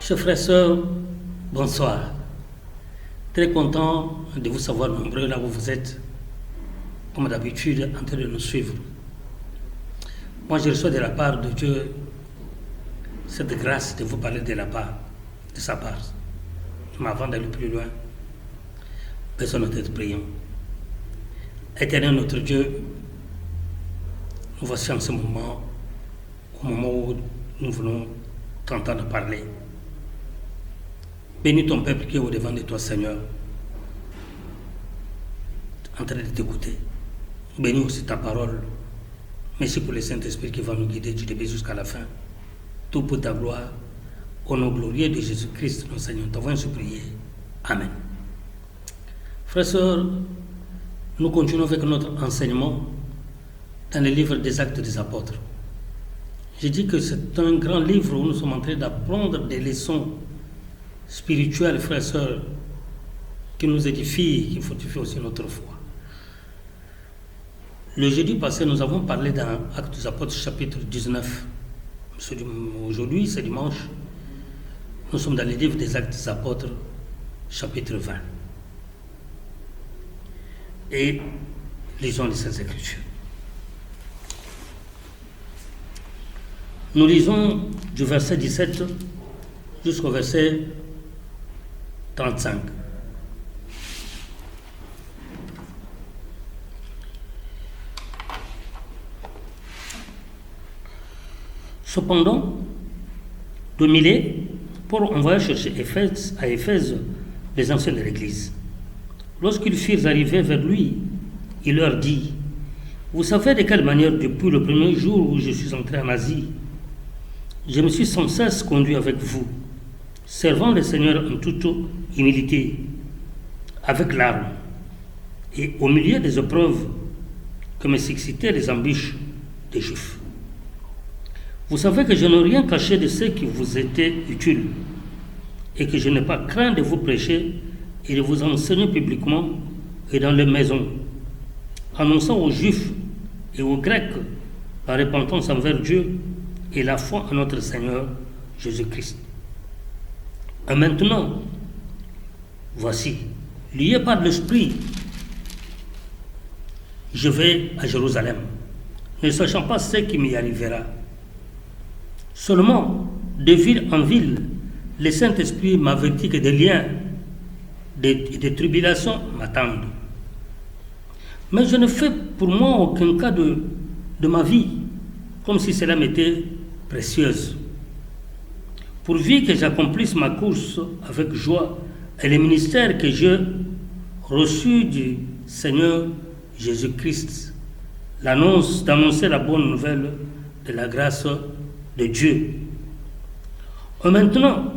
Chers frères et sœurs, bonsoir. Très content de vous savoir nombreux là où vous êtes, comme d'habitude, en train de nous suivre. Moi, je reçois de la part de Dieu cette grâce de vous parler de sa part. Mais avant d'aller plus loin, baissons notre tête, prions. Éternel notre Dieu, nous voici en ce moment, au moment où nous voulons t'entendre parler. Bénis ton peuple qui est au-devant de toi, Seigneur, en train de t'écouter. Bénis aussi ta parole. Merci pour le Saint-Esprit qui va nous guider du début jusqu'à la fin. Tout pour ta gloire. Au nom glorieux de Jésus-Christ, notre Seigneur, t'avons ainsi prié. Amen. Frères et sœurs, nous continuons avec notre enseignement dans le livre des Actes des Apôtres. J'ai dit que c'est un grand livre où nous sommes en train d'apprendre des leçons spirituelles, frères et sœurs, qui nous édifient, qui fortifient aussi notre foi. Le jeudi passé, nous avons parlé dans Actes des Apôtres, chapitre 19. Aujourd'hui, c'est dimanche. Nous sommes dans le livre des Actes des Apôtres, chapitre 20. Et lisons les Saintes Écritures. Nous lisons du verset 17 jusqu'au verset 35. Cependant, de Milet, Paul envoya chercher à Éphèse les anciens de l'Église. Lorsqu'ils furent arrivés vers lui, il leur dit: « Vous savez de quelle manière, depuis le premier jour où je suis entré en Asie, je me suis sans cesse conduit avec vous, servant le Seigneur en toute humilité, avec larmes, et au milieu des épreuves que me suscitaient les embûches des Juifs. Vous savez que je n'ai rien caché de ce qui vous était utile, et que je n'ai pas craint de vous prêcher et de vous enseigner publiquement et dans les maisons, annonçant aux Juifs et aux Grecs la repentance envers Dieu et la foi en notre Seigneur Jésus-Christ. Et maintenant, voici, lié par l'Esprit, je vais à Jérusalem, ne sachant pas ce qui m'y arrivera. Seulement, de ville en ville, le Saint-Esprit m'avertit que des liens et des tribulations m'attendent. Mais je ne fais pour moi aucun cas de ma vie, comme si cela m'était précieuse, pourvu que j'accomplisse ma course avec joie et le ministère que j'ai reçu du Seigneur Jésus-Christ, l'annonce d'annoncer la bonne nouvelle de la grâce de Dieu. Et maintenant,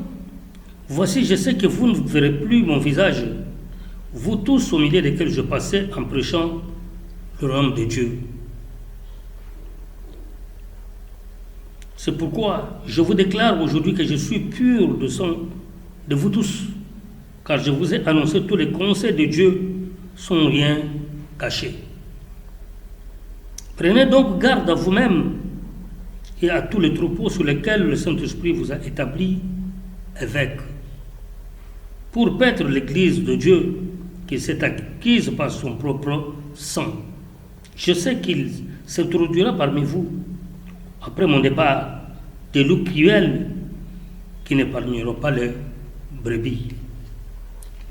voici, je sais que vous ne verrez plus mon visage, vous tous au milieu desquels je passais en prêchant le royaume de Dieu. C'est pourquoi je vous déclare aujourd'hui que je suis pur de sang de vous tous, car je vous ai annoncé tous les conseils de Dieu sans rien cacher. Prenez donc garde à vous-même et à tous les troupeaux sur lesquels le Saint-Esprit vous a établi évêque, pour paître l'Église de Dieu qui s'est acquise par son propre sang. Je sais qu'il s'introduira parmi vous, après mon départ, des loups cruels qui n'épargneront pas les brebis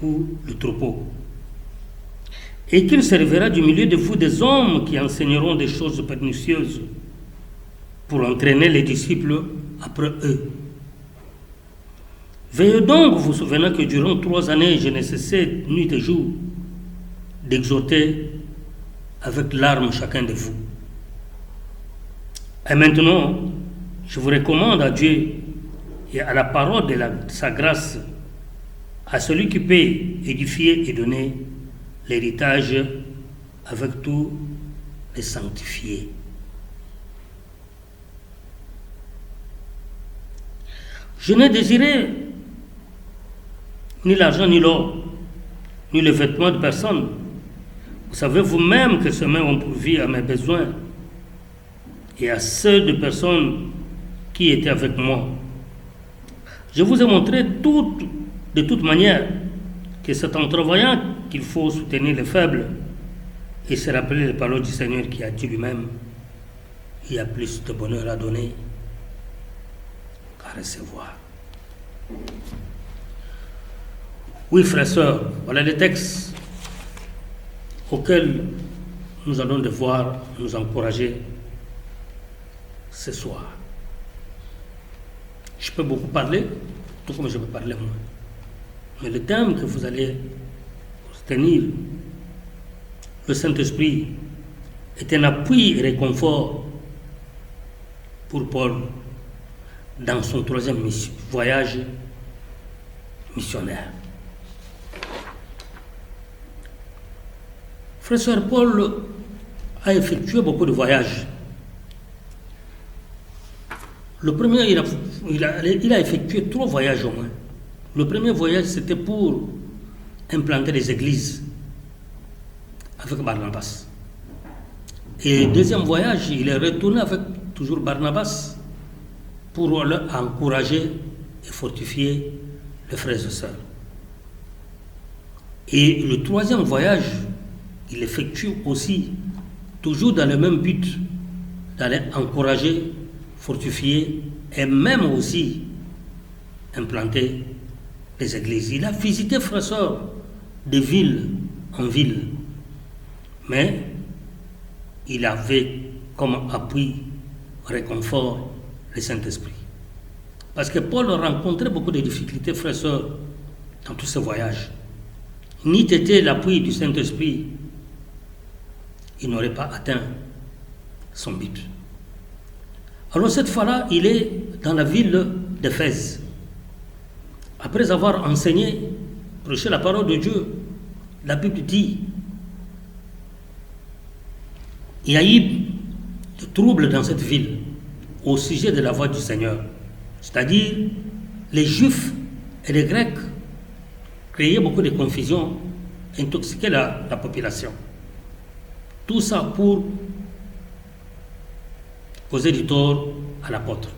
ou le troupeau, et qu'il servira du milieu de vous des hommes qui enseigneront des choses pernicieuses pour entraîner les disciples après eux. Veuillez donc vous souvenir que durant 3 années, je n'ai cessé nuit et jour d'exhorter avec larmes chacun de vous. Et maintenant, je vous recommande à Dieu et à la parole de sa grâce, à celui qui peut édifier et donner l'héritage avec tous les sanctifiés. Je n'ai désiré ni l'argent, ni l'or, ni le vêtement de personne. Vous savez vous-même que ces mains ont pourvu à mes besoins et à ceux de personnes qui étaient avec moi. Je vous ai montré de toute manière que c'est en travaillant qu'il faut soutenir les faibles et se rappeler les paroles du Seigneur qui a dit lui-même, il y a plus de bonheur à donner qu'à recevoir. Oui, frères et sœurs, voilà les textes auxquels nous allons devoir nous encourager ce soir. Je peux beaucoup parler, tout comme je peux parler moi. Mais le thème que vous allez retenir, le Saint-Esprit, est un appui et réconfort pour Paul dans son troisième voyage missionnaire. Frère Sœur, Paul a effectué beaucoup de voyages. Le premier, il a effectué 3 voyages au moins. Le premier voyage, c'était pour implanter des églises avec Barnabas. Et le deuxième voyage, il est retourné avec toujours Barnabas pour encourager et fortifier les frères et sœurs. Et le troisième voyage, il effectue aussi, toujours dans le même but, d'aller encourager, fortifier et même aussi implanter les églises. Il a visité, frères et sœurs, de ville en ville, mais il avait comme appui, réconfort, le Saint-Esprit. Parce que Paul rencontrait beaucoup de difficultés, frères et sœurs, dans tous ces voyages. N'eût été l'appui du Saint-Esprit, il n'aurait pas atteint son but. Alors cette fois-là, il est dans la ville d'Éphèse. Après avoir enseigné, prêché la parole de Dieu, la Bible dit, il y a eu des troubles dans cette ville au sujet de la voix du Seigneur. C'est-à-dire, les Juifs et les Grecs créaient beaucoup de confusion, intoxiquaient la population. Tout ça pour causer du tort à l'apôtre.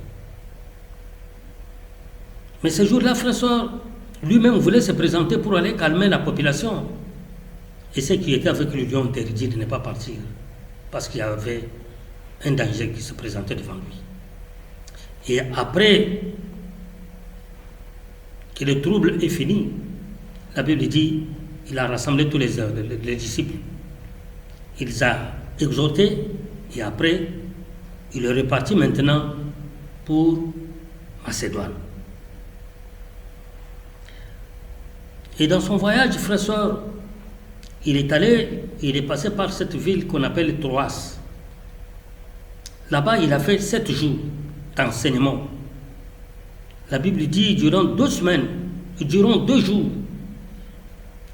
Mais ce jour-là, frère et sœur, lui-même voulait se présenter pour aller calmer la population. Et ceux qui étaient avec lui lui ont interdit de ne pas partir, parce qu'il y avait un danger qui se présentait devant lui. Et après que le trouble est fini, la Bible dit, il a rassemblé tous les disciples. Il les a exhortés et après, il est reparti maintenant pour Macédoine. Et dans son voyage, frère et sœur, il est passé par cette ville qu'on appelle Troas. Là-bas, il a fait 7 jours d'enseignement. La Bible dit, durant 2 semaines, durant 2 jours,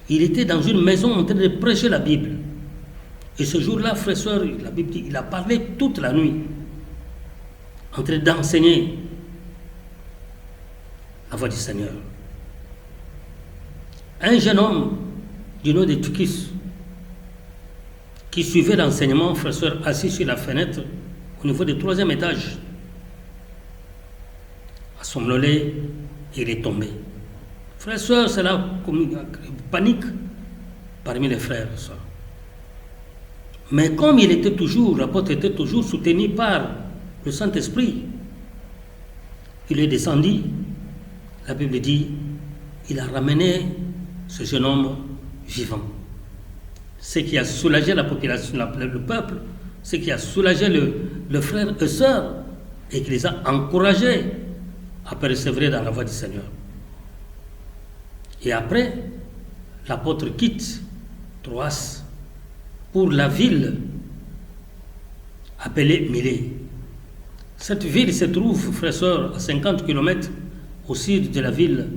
il était dans une maison en train de prêcher la Bible. Et ce jour-là, frère et sœur, la Bible dit, il a parlé toute la nuit, en train d'enseigner la voix du Seigneur. Un jeune homme du nom de Tukis, qui suivait l'enseignement, frère et sœur, assis sur la fenêtre, au niveau du 3e étage, a somnolé et il est tombé. Frère et sœur, c'est la panique parmi les frères et sœurs. Mais comme il était toujours, l'apôtre était toujours soutenu par le Saint-Esprit, il est descendu, la Bible dit, il a ramené ce jeune homme vivant. Ce qui a soulagé la population, le peuple, ce qui a soulagé le frère et sœur, et qui les a encouragés à persévérer dans la voie du Seigneur. Et après, l'apôtre quitte Troas pour la ville appelée Milée. Cette ville se trouve, frères et sœurs, à 50 km au sud de la ville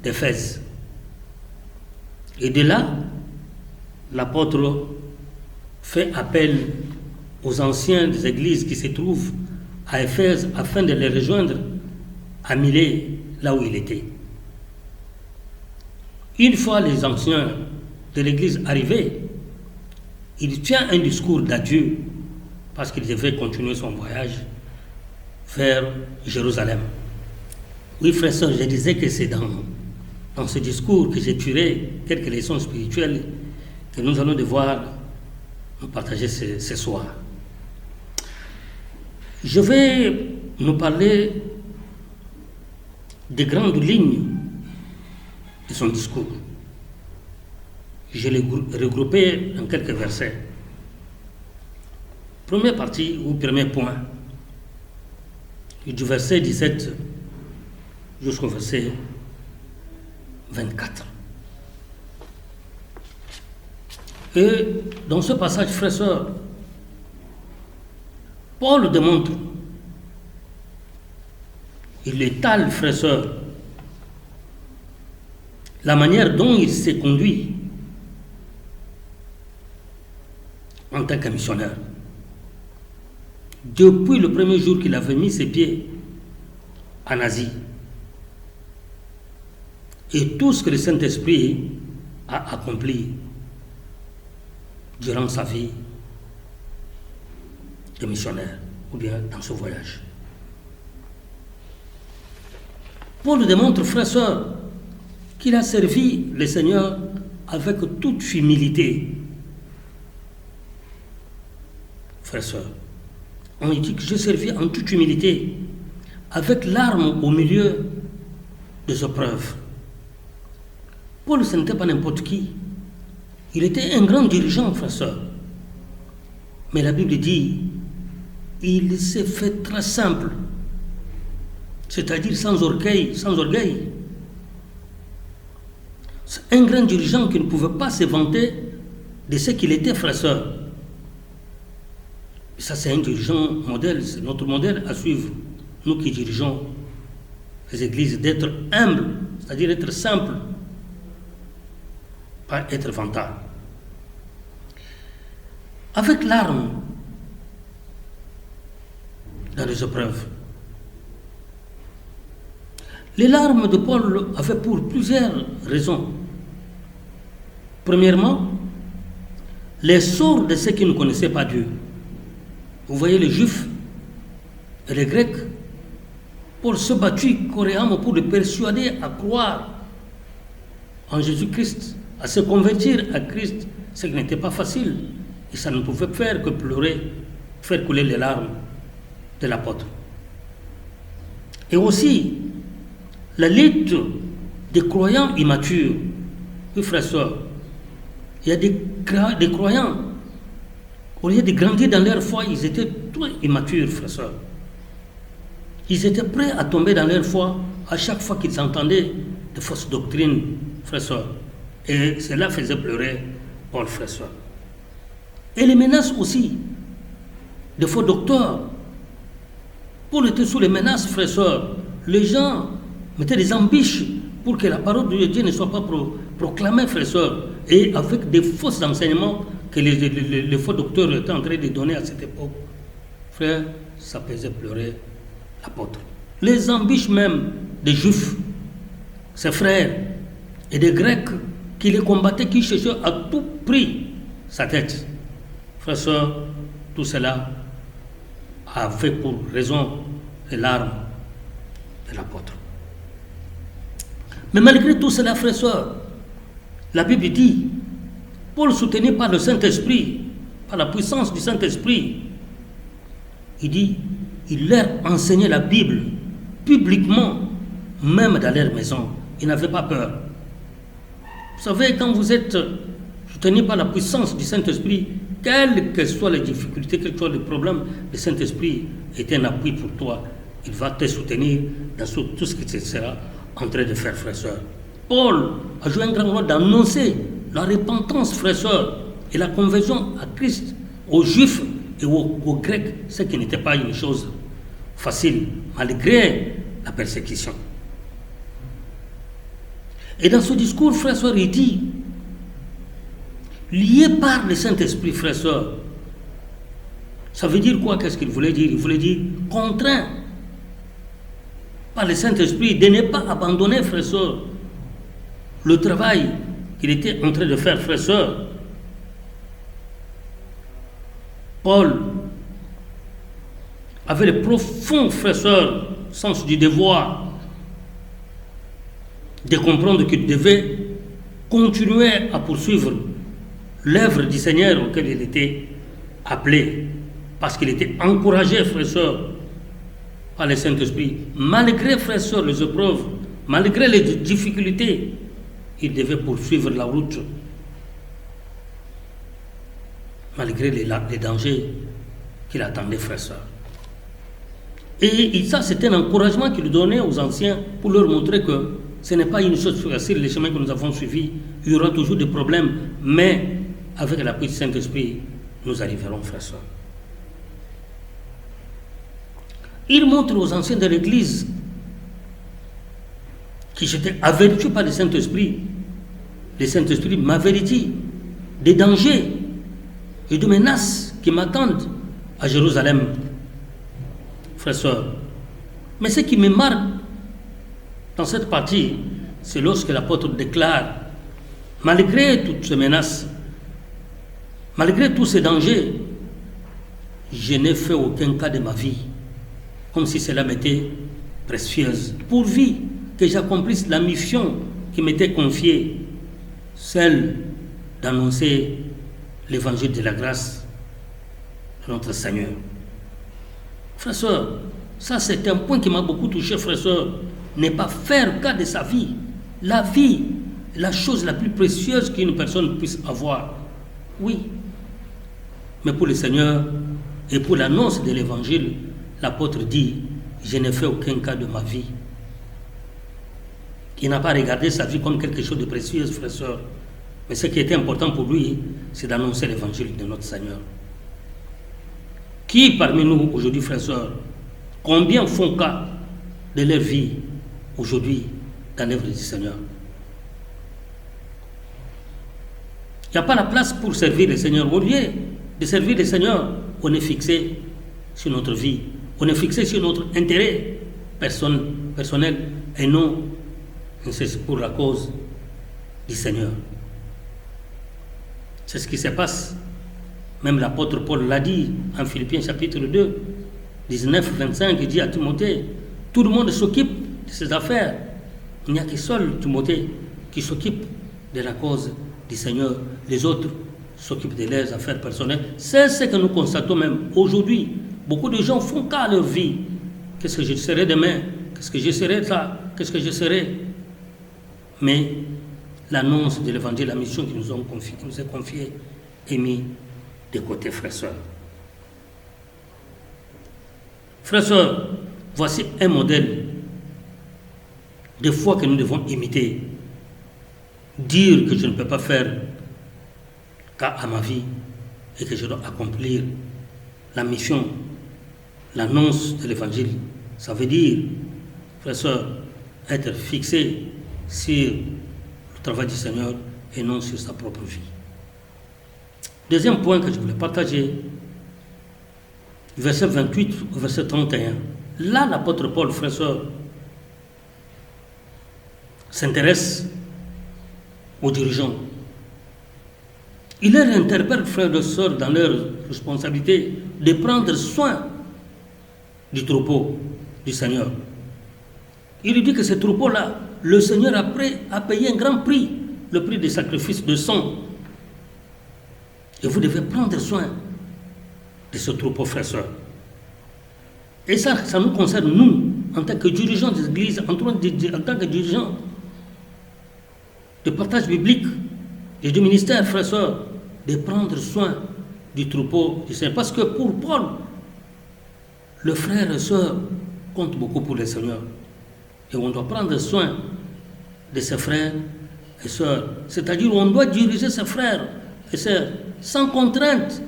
d'Éphèse. Et de là, l'apôtre fait appel aux anciens des églises qui se trouvent à Éphèse afin de les rejoindre à Milée, là où il était. Une fois les anciens de l'église arrivés, il tient un discours d'adieu parce qu'il devait continuer son voyage vers Jérusalem. Oui, frère, sœur, je disais que c'est dans ce discours que j'ai tiré quelques leçons spirituelles que nous allons devoir nous partager ce soir. Je vais nous parler des grandes lignes de son discours. Je l'ai regroupé en quelques versets. Première partie ou premier point, du verset 17 jusqu'au verset 24. Et dans ce passage, frères et sœurs, Paul démontre, il étale, frères et sœurs, la manière dont il s'est conduit en tant que missionnaire. Depuis le premier jour qu'il avait mis ses pieds en Asie. Et tout ce que le Saint-Esprit a accompli durant sa vie de missionnaire, ou bien dans ce voyage. Paul démontre, frères et sœurs, qu'il a servi le Seigneur avec toute humilité. Frères et sœurs, on dit que je servis en toute humilité, avec larmes au milieu des épreuves. Paul, ce n'était pas n'importe qui. Il était un grand dirigeant, frère et sœur. Mais la Bible dit, il s'est fait très simple, c'est-à-dire sans orgueil, sans orgueil. C'est un grand dirigeant qui ne pouvait pas se vanter de ce qu'il était, frère et sœur. Ça, c'est un dirigeant modèle, c'est notre modèle à suivre. Nous qui dirigeons les églises, d'être humble, c'est-à-dire être simple, pas être vantard. Avec larmes dans les épreuves. Les larmes de Paul avaient pour plusieurs raisons. Premièrement, les sorts de ceux qui ne connaissaient pas Dieu. Vous voyez, les Juifs et les Grecs, Paul se battit corps et âme pour les persuader à croire en Jésus-Christ, à se convertir à Christ, ce qui n'était pas facile. Et ça ne pouvait faire que pleurer, faire couler les larmes de l'apôtre. Et aussi, la lutte des croyants immatures. Oui, frères et sœurs, il y a des croyants, au lieu de grandir dans leur foi, ils étaient trop immatures, frères et sœurs. Ils étaient prêts à tomber dans leur foi à chaque fois qu'ils entendaient de fausses doctrines, frères et sœurs. Et cela faisait pleurer Paul, frères et sœurs. Et les menaces aussi, de faux docteurs. Paul était sous les menaces, frères et sœurs. Les gens mettaient des embûches pour que la parole de Dieu ne soit pas proclamée, frères et sœurs. Et avec des faux enseignements que les faux docteurs étaient en train de donner à cette époque. Frère, ça faisait pleurer l'apôtre. Les embûches même des Juifs, ses frères, et des Grecs qui les combattaient, qui cherchaient à tout prix sa tête. Frères et sœurs, tout cela a fait pour raison les larmes de l'apôtre. Mais malgré tout cela, frères et sœurs, la Bible dit, Paul soutenu par le Saint-Esprit, par la puissance du Saint-Esprit, il dit, il leur enseignait la Bible publiquement, même dans leur maison. Il n'avait pas peur. Vous savez, quand vous êtes soutenu par la puissance du Saint-Esprit, quelles que soient les difficultés, quels que soient les problèmes, le Saint-Esprit est un appui pour toi. Il va te soutenir dans tout ce que tu seras en train de faire, frères et sœurs. Paul a joué un grand rôle d'annoncer la repentance, frères et sœurs, et la conversion à Christ aux Juifs et aux Grecs, ce qui n'était pas une chose facile, malgré la persécution. Et dans ce discours, frères et sœurs, il dit, lié par le Saint-Esprit, frères et sœurs, ça veut dire quoi? Qu'est-ce qu'il voulait dire? Il voulait dire contraint par le Saint-Esprit de ne pas abandonner, frères et sœurs, le travail qu'il était en train de faire, frères et sœurs. Paul avait le profond, frères et sœurs, sens du devoir de comprendre qu'il devait continuer à poursuivre l'œuvre du Seigneur auquel il était appelé, parce qu'il était encouragé, frères et sœurs, par le Saint-Esprit. Malgré, frères et sœurs, les épreuves, malgré les difficultés, il devait poursuivre la route, malgré les dangers qu'il attendait, frères et sœurs. Et ça, c'était un encouragement qu'il donnait aux anciens pour leur montrer que ce n'est pas une chose facile, les chemins que nous avons suivis. Il y aura toujours des problèmes, mais avec l'appui du Saint-Esprit, nous arriverons, frères et sœurs. Il montre aux anciens de l'Église qui j'étais averti par le Saint-Esprit. Le Saint-Esprit m'avait dit des dangers et de menaces qui m'attendent à Jérusalem, frères et sœurs. Mais ce qui me marque dans cette partie, c'est lorsque l'apôtre déclare, malgré toutes ces menaces, malgré tous ces dangers, je n'ai fait aucun cas de ma vie, comme si cela m'était précieuse, pourvu que j'accomplisse la mission qui m'était confiée, celle d'annoncer l'évangile de la grâce de notre Seigneur. Frères et sœurs, ça c'est un point qui m'a beaucoup touché, frères et sœurs. Ne pas faire cas de sa vie. La vie, la chose la plus précieuse qu'une personne puisse avoir. Oui. Mais pour le Seigneur et pour l'annonce de l'évangile, l'apôtre dit, je n'ai fait aucun cas de ma vie. Il n'a pas regardé sa vie comme quelque chose de précieux, frères et sœurs. Mais ce qui était important pour lui, c'est d'annoncer l'évangile de notre Seigneur. Qui parmi nous aujourd'hui, frères et sœurs, combien font cas de leur vie aujourd'hui dans l'œuvre du Seigneur? Il n'y a pas la place pour servir le Seigneur. Au lieu de servir le Seigneur, on est fixé sur notre vie. On est fixé sur notre intérêt personnel et non c'est pour la cause du Seigneur. C'est ce qui se passe. Même l'apôtre Paul l'a dit en Philippiens chapitre 2, 19-25, il dit à Timothée, tout le monde s'occupe de ses affaires. Il n'y a que seul Timothée qui s'occupe de la cause du Seigneur. Les autres s'occupent de leurs affaires personnelles. C'est ce que nous constatons même aujourd'hui. Beaucoup de gens font cas à leur vie. Qu'est-ce que je serai demain? Qu'est-ce que je serai ça? Qu'est-ce que je serai? Mais l'annonce de l'évangile, la mission qui nous est confiée, est mise de côté, frères et sœurs. Frères et sœurs, voici un modèle de foi que nous devons imiter. Dire que je ne peux pas faire cas à ma vie et que je dois accomplir la mission, l'annonce de l'évangile. Ça veut dire, frères et sœurs, être fixé sur le travail du Seigneur et non sur sa propre vie. Deuxième point que je voulais partager, verset 28 au verset 31. Là, l'apôtre Paul, frères et sœurs, s'intéresse aux dirigeants. Il leur interpelle, frères et sœurs, dans leur responsabilité de prendre soin du troupeau du Seigneur. Il lui dit que ce troupeau-là, le Seigneur a payé un grand prix, le prix des sacrifices de sang. Et vous devez prendre soin de ce troupeau, frères et sœurs. Et ça nous concerne, nous, en tant que dirigeants des églises, en tant que dirigeants de partage biblique et du ministère, frères et sœurs, de prendre soin du troupeau du Seigneur. Parce que pour Paul, le frère et sœur compte beaucoup pour le Seigneur. Et on doit prendre soin de ses frères et sœurs. C'est-à-dire on doit diriger ses frères et sœurs sans contrainte,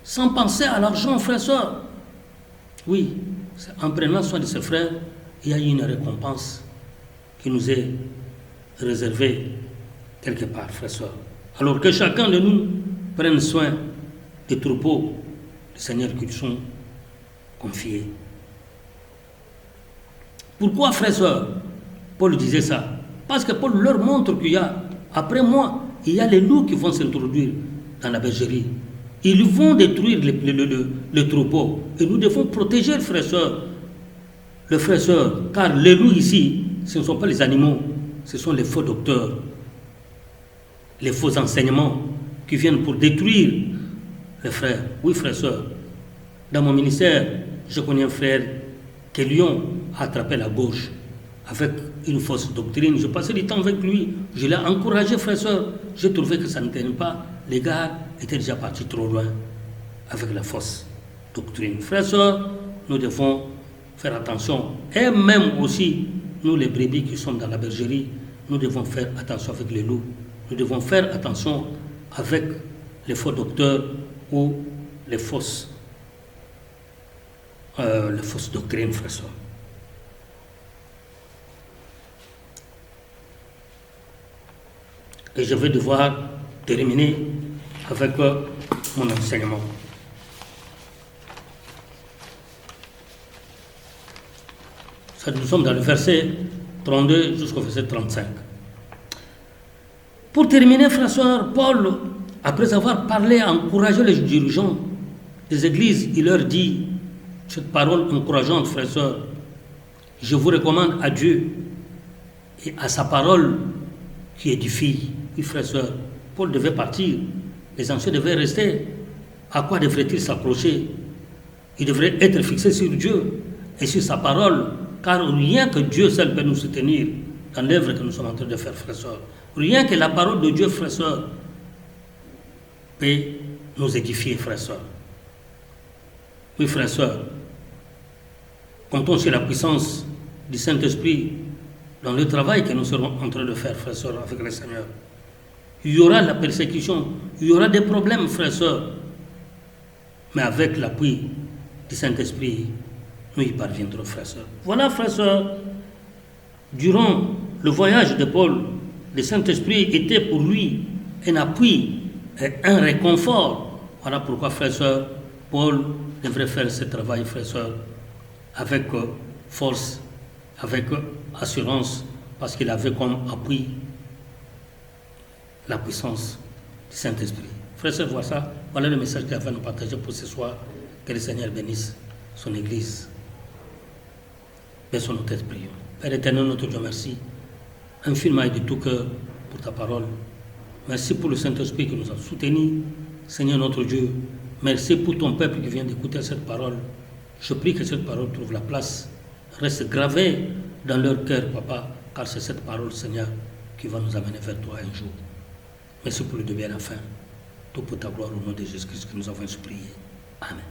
sans penser à l'argent, frères et sœurs. Oui, en prenant soin de ses frères, il y a une récompense qui nous est réservée quelque part, frères et sœurs. Alors que chacun de nous prenne soin des troupeaux du Seigneur qui nous sont confiés. Pourquoi, frères et sœurs, Paul disait ça? Parce que Paul leur montre qu'il y a, après moi, il y a les loups qui vont s'introduire dans la bergerie. Ils vont détruire le troupeau. Et nous devons protéger, frères et sœurs, le frère et sœurs, car les loups ici, ce ne sont pas les animaux, ce sont les faux docteurs, les faux enseignements qui viennent pour détruire les frères. Oui, frères et sœurs, dans mon ministère, je connais un frère que Lyon a attrapé la gauche avec une fausse doctrine. Je passais du temps avec lui, je l'ai encouragé, frères et sœurs. J'ai trouvé que ça ne tenait pas. Les gars étaient déjà partis trop loin avec la fausse doctrine. Frères et sœurs, nous devons faire attention. Et même aussi, nous les brebis qui sommes dans la bergerie, nous devons faire attention avec les loups. Nous devons faire attention avec les faux docteurs ou les fausses doctrines, frères et sœurs. Et je vais devoir terminer avec mon enseignement. Nous sommes dans le verset 32 jusqu'au verset 35. Pour terminer, frères et sœurs, Paul, après avoir parlé, encouragé les dirigeants des églises, il leur dit cette parole encourageante, frères et sœurs: je vous recommande à Dieu et à sa parole qui édifie. Oui, frères et sœurs, Paul devait partir, les anciens devaient rester. À quoi devraient-ils s'approcher? Ils devraient être fixés sur Dieu et sur sa parole, car rien que Dieu seul peut nous soutenir dans l'œuvre que nous sommes en train de faire, frères et sœurs. Rien que la parole de Dieu, frères et sœurs, peut nous édifier, frères et sœurs. Oui, frères et sœurs, comptons sur la puissance du Saint-Esprit dans le travail que nous serons en train de faire, frères et sœurs, avec le Seigneur. Il y aura la persécution, il y aura des problèmes, frères et sœurs, mais avec l'appui du Saint-Esprit, nous y parviendrons, frères et sœurs. Voilà, frères et sœurs, durant le voyage de Paul, le Saint-Esprit était pour lui un appui et un réconfort. Voilà pourquoi, frères et sœurs, Paul devrait faire ce travail, frères et sœurs, avec force, avec assurance, parce qu'il avait comme appui la puissance du Saint-Esprit. Frères et sœurs, voilà le message qu'il va nous partager pour ce soir. Que le Seigneur bénisse son Église. Baissons nos têtes, prions. Père éternel, notre Dieu, merci infiniment et de tout cœur pour ta parole. Merci pour le Saint-Esprit qui nous a soutenus. Seigneur notre Dieu, merci pour ton peuple qui vient d'écouter cette parole. Je prie que cette parole trouve la place, reste gravée dans leur cœur, Papa, car c'est cette parole, Seigneur, qui va nous amener vers toi un jour. Merci pour le début et la fin. Tout pour ta gloire au nom de Jésus-Christ que nous avons prié. Amen.